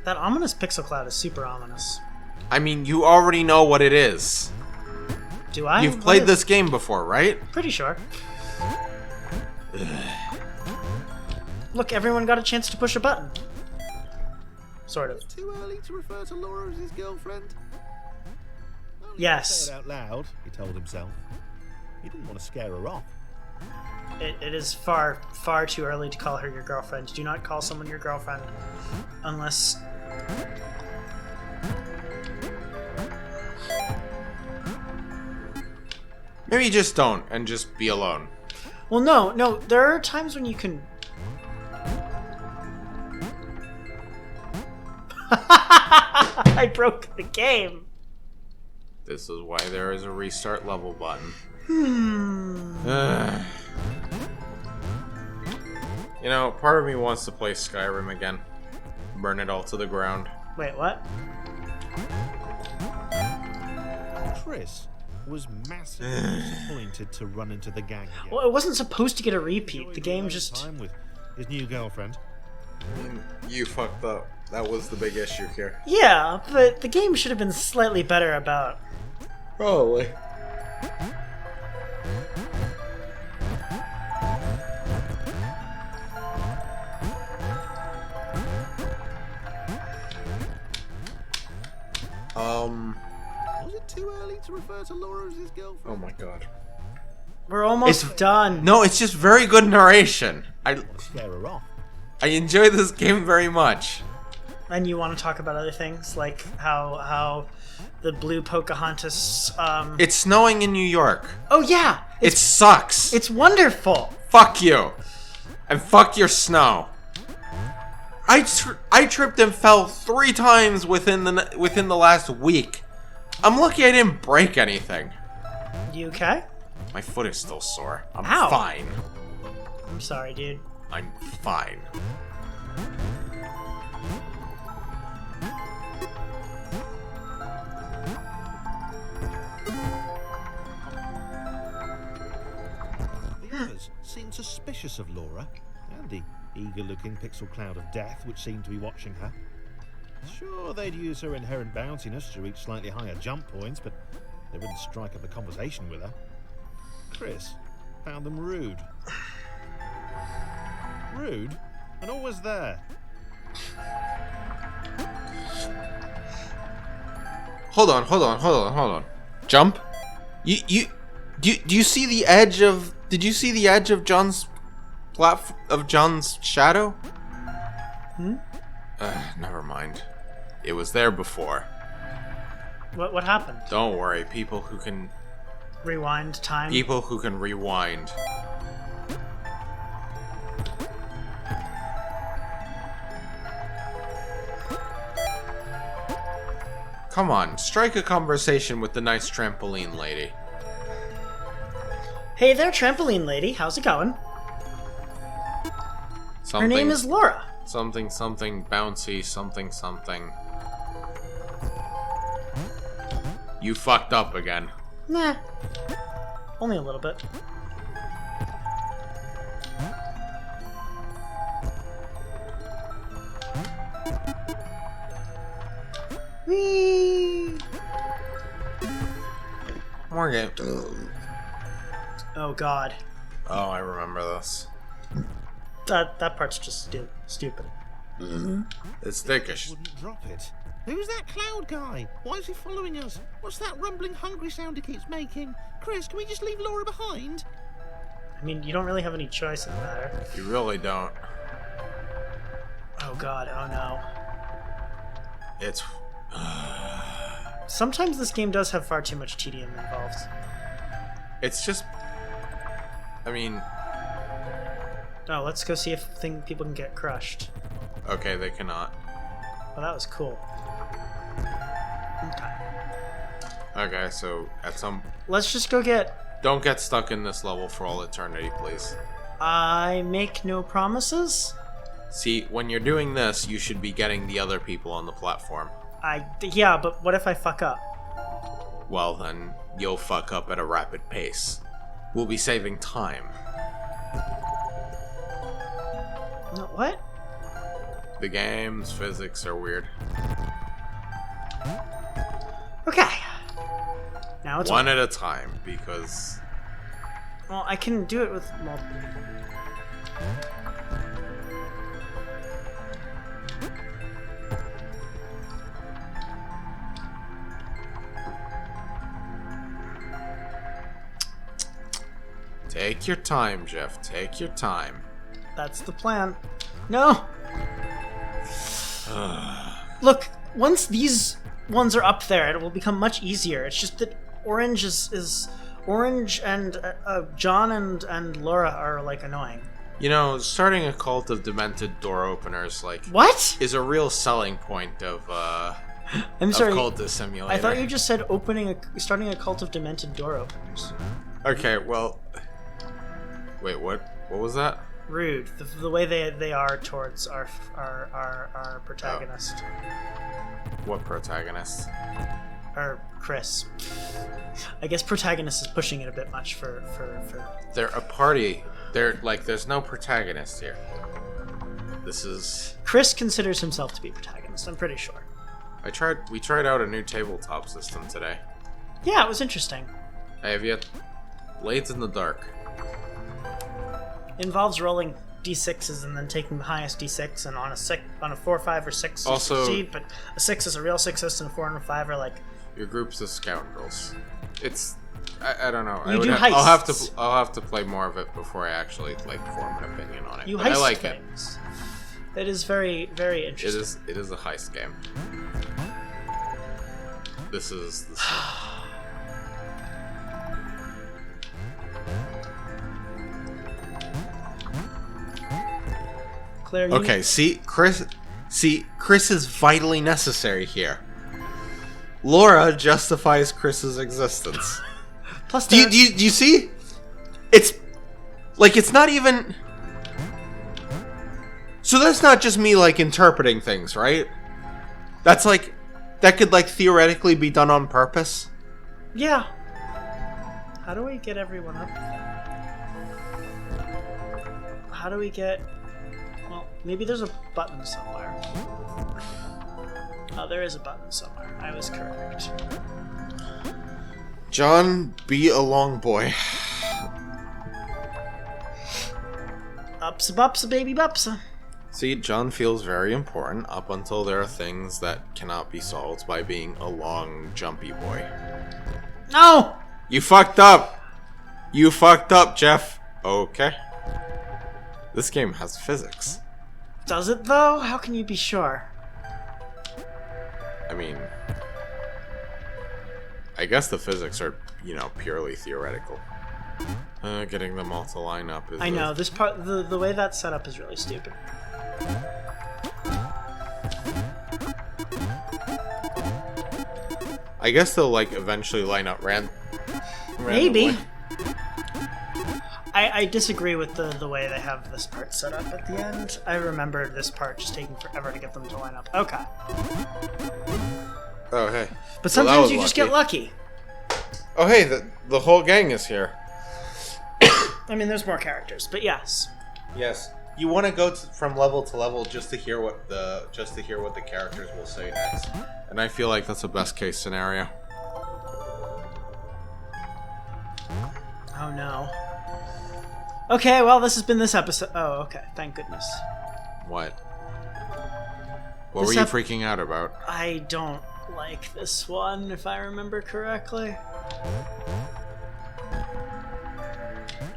S1: That ominous pixel cloud is super ominous.
S2: I mean, you already know what it is.
S1: Do I?
S2: You've played this game before, right?
S1: Pretty sure. Look, everyone got a chance to push a button. Sort of.
S3: Too early to refer to Laura as his girlfriend?
S1: Yes.
S3: Say it out loud, he told himself. He didn't want to scare her off.
S1: It is far, far too early to call her your girlfriend. Do not call someone your girlfriend unless...
S2: Maybe just don't, and just be alone.
S1: Well, no. There are times when you can... I broke the game.
S2: This is why there is a restart level button. You know, part of me wants to play Skyrim again. Burn it all to the ground.
S1: Wait, what?
S3: Chris was massively disappointed to run into the gang again.
S1: Well, it wasn't supposed to get a repeat. The game just...
S3: Time with his new girlfriend.
S2: You fucked up. That was the big issue here.
S1: Yeah, but the game should have been slightly better about...
S2: Probably.
S3: Was it too early to refer to Laura as his girlfriend?
S2: Oh my god.
S1: We're almost done.
S2: No, it's just very good narration.
S3: Scare her off.
S2: I enjoy this game very much.
S1: And you want to talk about other things, like how the blue Pocahontas...
S2: It's snowing in New York.
S1: Oh yeah!
S2: It sucks.
S1: It's wonderful!
S2: Fuck you. And fuck your snow. I tripped and fell 3 times within the last week. I'm lucky I didn't break anything.
S1: You okay?
S2: My foot is still sore. I'm
S1: Ow.
S2: fine.
S1: I'm sorry, dude.
S2: I'm fine.
S3: The others seemed suspicious of Laura and the eager-looking pixel cloud of death which seemed to be watching her. Sure, they'd use her inherent bounciness to reach slightly higher jump points, but they wouldn't strike up a conversation with her. Chris found them rude. Rude? And always there.
S2: Hold on. Jump? Do you see the edge of... Did you see the edge of John's shadow? Never mind. It was there before.
S1: What happened?
S2: Don't worry, people who can
S1: Rewind time?
S2: rewind. Come on, strike a conversation with the nice trampoline lady.
S1: Hey there, trampoline lady. How's it going? Her name is Laura.
S2: Something bouncy something. You fucked up again.
S1: Nah. Only a little bit. Whee!
S2: Morgan.
S1: Oh god.
S2: Oh, I remember this.
S1: That part's just stupid.
S2: It's dickish.
S3: Wouldn't drop it. Who's that cloud guy? Why is he following us? What's that rumbling hungry sound he keeps making? Chris, can we just leave Laura behind?
S1: I mean, you don't really have any choice in the matter.
S2: You really don't.
S1: Oh god, oh no.
S2: It's...
S1: Sometimes this game does have far too much tedium involved.
S2: It's just... I mean...
S1: Oh, let's go see if people can get crushed.
S2: Okay, they cannot.
S1: Oh, that was cool. Okay.
S2: Okay, so at some...
S1: Let's just go get...
S2: Don't get stuck in this level for all eternity, please.
S1: I make no promises?
S2: See, when you're doing this, you should be getting the other people on the platform.
S1: Yeah, but what if I fuck up?
S2: Well, then, you'll fuck up at a rapid pace. We'll be saving time.
S1: No, what?
S2: The game's physics are weird.
S1: Okay. Now it's
S2: One at a time, because...
S1: Well, I can do it with multiple.
S2: Take your time, Jeff. Take your time.
S1: That's the plan. No! Look, once these ones are up there, it will become much easier. It's just that Orange Orange and John and Laura are, like, annoying.
S2: You know, starting a cult of demented door openers, like...
S1: What?
S2: ...is a real selling point of,
S1: I'm sorry.
S2: Cult Simulator.
S1: I thought you just said starting a cult of demented door openers.
S2: Okay, well... Wait, what? What was that?
S1: Rude. The way they are towards our protagonist.
S2: What protagonist?
S1: Or Chris. I guess protagonist is pushing it a bit much for...
S2: They're a party. They're, like, there's no protagonist here. This is...
S1: Chris considers himself to be protagonist, I'm pretty sure.
S2: We tried out a new tabletop system today.
S1: Yeah, it was interesting.
S2: I have yet... Blades in the Dark.
S1: It involves rolling d6s and then taking the highest d6, and on a 4, 5, or 6 you
S2: Also-
S1: succeed, but a 6 is a real success and a 4 and a 5 are like...
S2: Your group's of scoundrels. It's... I don't know.
S1: You do
S2: I'll
S1: heists.
S2: have to play more of it before I actually, like, form an opinion on it.
S1: You
S2: But
S1: heist
S2: I like
S1: things. It is very, very
S2: it.
S1: interesting.
S2: It is a heist game. This is...
S1: Claire, you
S2: Okay, see, Chris is vitally necessary here. Laura justifies Chris's existence.
S1: Plus,
S2: Do you see? It's like it's not even. So that's not just me like interpreting things, right? That's like that could like theoretically be done on purpose.
S1: Yeah. How do we get everyone up? How do we get... Well, maybe there's a button somewhere. Oh, there is a button somewhere. I was correct.
S2: John, be a long boy.
S1: Upsa bupsa baby bupsa.
S2: See, John feels very important up until there are things that cannot be solved by being a long, jumpy boy.
S1: No!
S2: You fucked up! You fucked up, Jeff! Okay. This game has physics.
S1: Does it though? How can you be sure?
S2: I mean... I guess the physics are, you know, purely theoretical. Getting them all to line up is...
S1: I know, this part, the way that's set up is really stupid.
S2: I guess they'll, like, eventually line up
S1: Maybe.
S2: randomly.
S1: I disagree with the way they have this part set up at the end. I remember this part just taking forever to get them to line up. Okay.
S2: Oh, hey.
S1: But
S2: Well,
S1: sometimes
S2: that was
S1: you just get lucky.
S2: Oh, hey, the whole gang is here.
S1: I mean, there's more characters, but yes.
S2: Yes. You want to go from level to level just to hear what the characters will say next. And I feel like that's a best case scenario.
S1: Oh no. Okay, well, this has been this episode. Oh, okay. Thank goodness.
S2: What? What
S1: This
S2: were you
S1: ep-
S2: freaking out about?
S1: I don't like this one, if I remember correctly.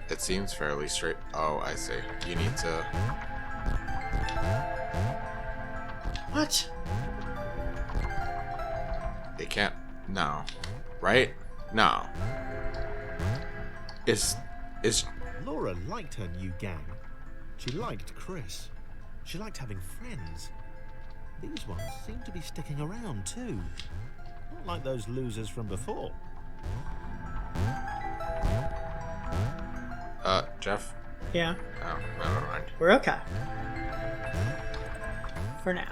S2: It seems fairly straight. Oh, I see. You need to...
S1: What?
S2: It can't... No. Right? No. Is
S3: Laura liked her new gang. She liked Chris. She liked having friends. These ones seem to be sticking around too. Not like those losers from before.
S2: Jeff?
S1: Yeah,
S2: Oh, never mind.
S1: we're okay. For now.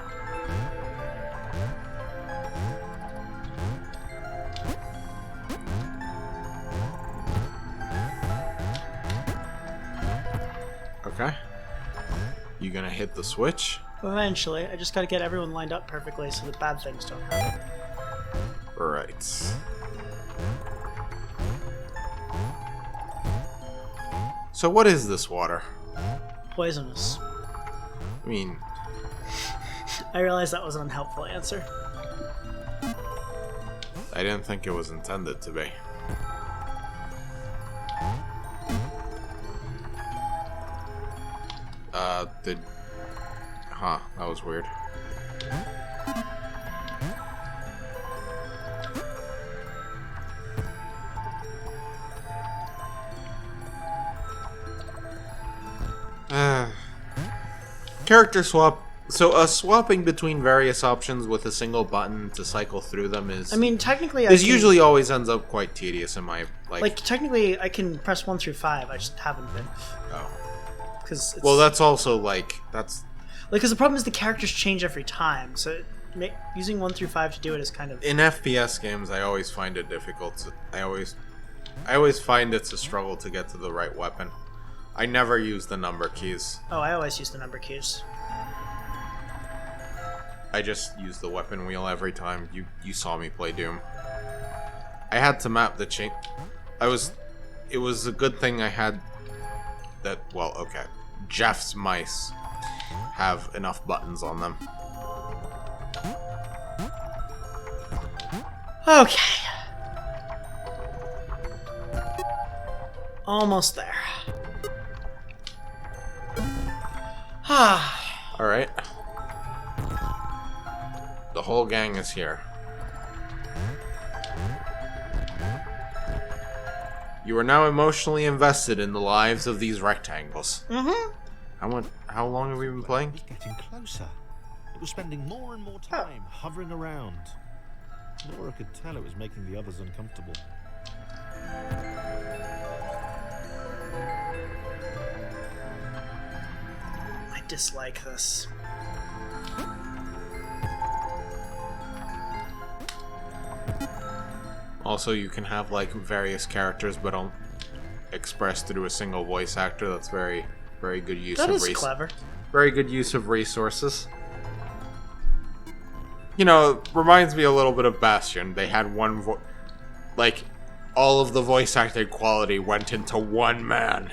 S2: Okay. You gonna hit the switch?
S1: Eventually, I just gotta get everyone lined up perfectly so that bad things don't happen.
S2: Right. So what is this water?
S1: Poisonous.
S2: I mean,
S1: I realize that was an unhelpful answer.
S2: I didn't think it was intended to be. Huh, that was weird. Character swap. So, swapping between various options with a single button to cycle through them is...
S1: I mean, technically,
S2: this usually always ends up quite tedious in my...
S1: like technically, I can press 1 through 5. I just haven't been.
S2: Oh.
S1: Because
S2: Well, that's also, like... That's...
S1: because the problem is the characters change every time, so using 1 through 5 to do it is kind of...
S2: In FPS games, I always find it difficult. I always find it's a struggle to get to the right weapon. I never use the number keys.
S1: Oh, I always use the number keys.
S2: I just use the weapon wheel every time. You saw me play Doom. I had to map the chain. It was a good thing I had that. Well, okay. Jeff's mice have enough buttons on them.
S1: Okay. Almost there. Ah.
S2: All right. The whole gang is here. You are now emotionally invested in the lives of these rectangles.
S1: Mm-hmm.
S2: How long have we been playing?
S3: It was getting closer. It was spending more and more time hovering around. Laura could tell it was making the others uncomfortable.
S1: I dislike this.
S2: Also, you can have like various characters, but don't express through a single voice actor. That's very, very good use
S1: That
S2: of
S1: is clever.
S2: very good use of resources. You know, it reminds me a little bit of Bastion. They had one like all of the voice acting quality went into one man.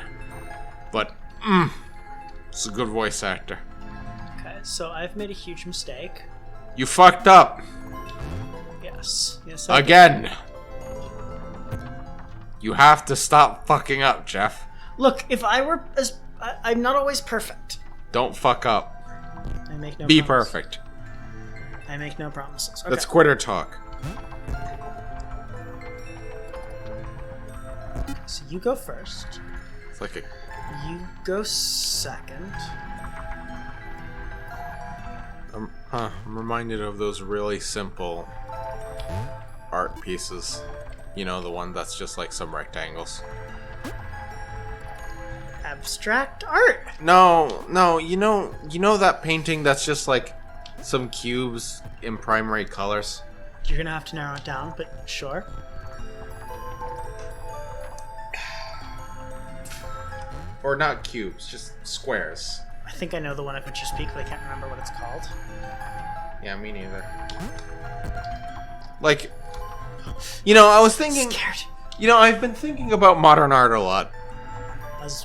S2: But it's a good voice actor.
S1: Okay, so I've made a huge mistake.
S2: You fucked up
S1: Yes. Yes. I did.
S2: again. You have to stop fucking up, Jeff.
S1: Look, if I were I'm not always perfect.
S2: Don't fuck up.
S1: I make no.
S2: Be
S1: promises.
S2: perfect.
S1: I make no promises. Okay.
S2: That's quitter talk.
S1: So you go first.
S2: It's like a
S1: You go second.
S2: I'm reminded of those really simple art pieces. You know, the one that's just like some rectangles.
S1: Abstract art.
S2: No, you know that painting that's just like some cubes in primary colors?
S1: You're gonna have to narrow it down, but sure.
S2: Or not cubes, just squares.
S1: I think I know the one of which you speak, but I can't remember what it's called.
S2: Yeah, me neither. Like, you know, I was thinking...
S1: Scared.
S2: You know, I've been thinking about modern art a lot.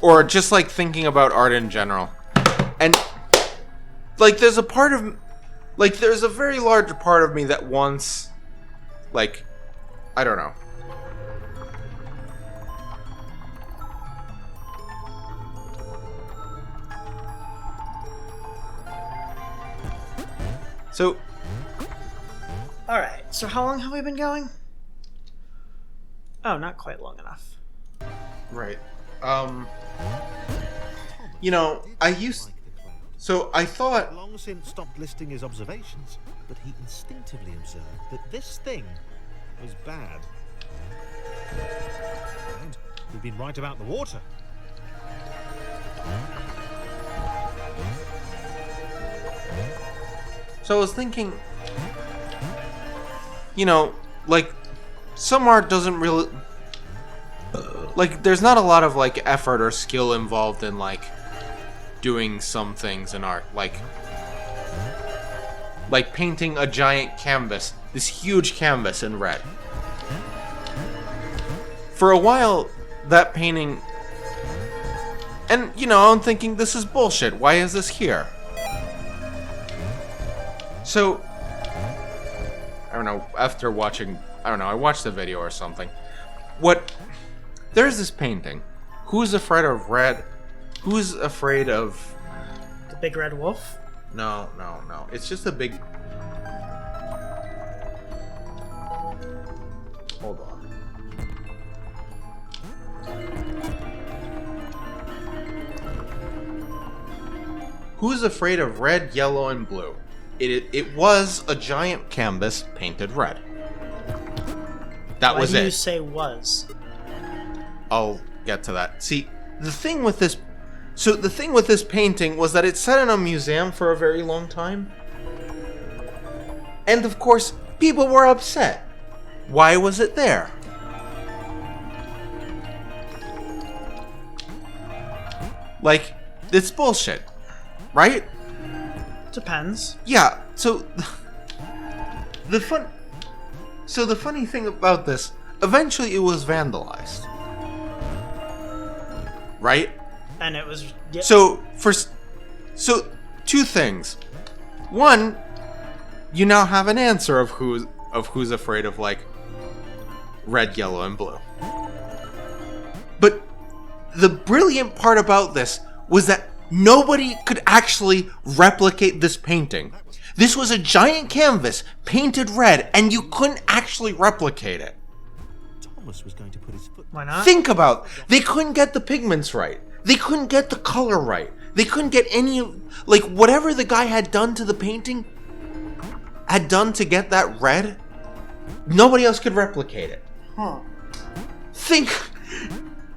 S2: Or just, like, thinking about art in general. And, like, there's a part of... Like, there's a very large part of me that wants... Like, I don't know. So...
S1: Alright, so how long have we been going? Oh, not quite long enough.
S2: Right. You know, I used...
S3: Like the cloud.
S2: So I thought...
S3: Long since stopped listing his observations, but he instinctively observed that this thing was bad. And we've been right about the water.
S2: So I was thinking... You know, like, some art doesn't really... Like, there's not a lot of, like, effort or skill involved in, like, doing some things in art. Like painting a giant canvas, this huge canvas in red. For a while, that painting... And, you know, I'm thinking, this is bullshit. Why is this here? So... I don't know, after watching... I don't know, I watched the video or something. There's this painting. Who's afraid of red? Who's afraid of...
S1: The big red wolf?
S2: No. It's just a big... Hold on. Who's afraid of red, yellow, and blue? It was a giant canvas painted red. That was it.
S1: Why do you say was?
S2: I'll get to that. See, the thing with this painting was that it sat in a museum for a very long time. And of course, people were upset. Why was it there? Like, it's bullshit, right?
S1: Depends.
S2: Yeah, so the funny thing about this, eventually it was vandalized. Right?
S1: And it was... Yeah.
S2: So two things. One, you now have an answer of who's afraid of, like, red, yellow, and blue. But the brilliant part about this was that nobody could actually replicate this painting. This was a giant canvas painted red, and you couldn't actually replicate it.
S3: Thomas was going to put his foot...
S1: Why not?
S2: Think about it. They couldn't get the pigments right. They couldn't get the color right. They couldn't get any of... Like, whatever the guy had done to the painting, had done to get that red, nobody else could replicate it.
S1: Huh.
S2: Think...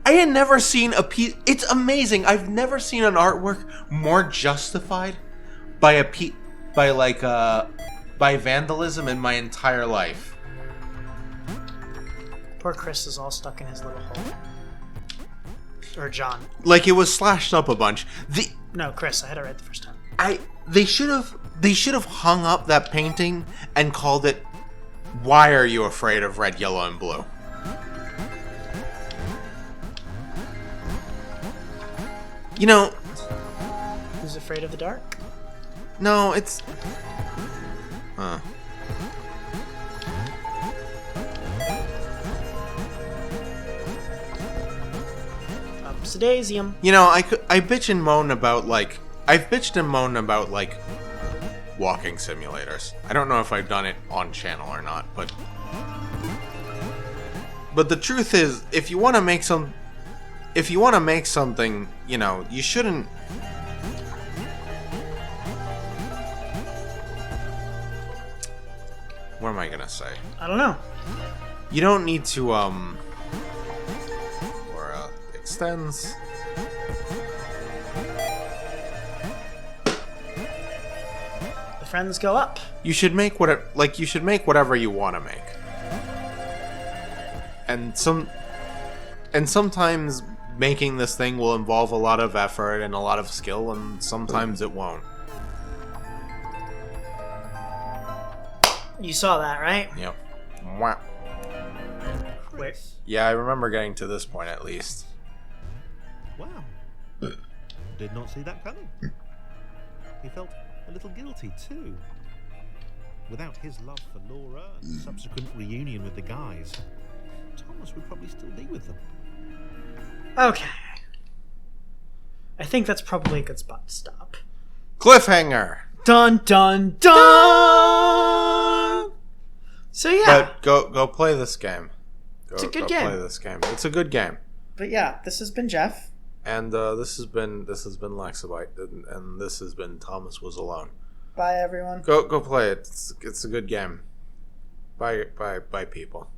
S2: I had never seen a piece... It's amazing. I've never seen an artwork more justified by by vandalism in my entire life.
S1: Poor Chris is all stuck in his little hole. Or John.
S2: Like, it was slashed up a bunch.
S1: No, Chris. I had it right the first time.
S2: They should have hung up that painting and called it "Why Are You Afraid of Red, Yellow, and Blue?" You know,
S1: Who's afraid of the dark?
S2: no, it's...
S1: Sedasium.
S2: You know, I bitch and moan about, like... I've bitched and moaned about, like, walking simulators. I don't know if I've done it on channel or not, but... But the truth is, if you want to make something, you know, you shouldn't... What am I gonna say?
S1: I don't know.
S2: You don't need to, extends...
S1: The friends go up.
S2: You should make whatever you want to make. And sometimes making this thing will involve a lot of effort and a lot of skill, and sometimes it won't.
S1: You saw that, right?
S2: Yep. Mwah.
S1: Wait.
S2: Yeah, I remember getting to this point at least.
S3: Wow. Did not see that coming. He felt a little guilty too. Without his love for Laura and the subsequent reunion with the guys, Thomas would probably still be with them.
S1: Okay. I think that's probably a good spot to stop.
S2: Cliffhanger!
S1: Dun dun dun! So yeah.
S2: But go play this game.
S1: It's a good
S2: go
S1: game.
S2: Play this game. It's a good game.
S1: But yeah, this has been Jeff.
S2: And this has been Lexabyte, and this has been Thomas Was Alone.
S1: Bye, everyone.
S2: Go play it. It's a good game. Bye people.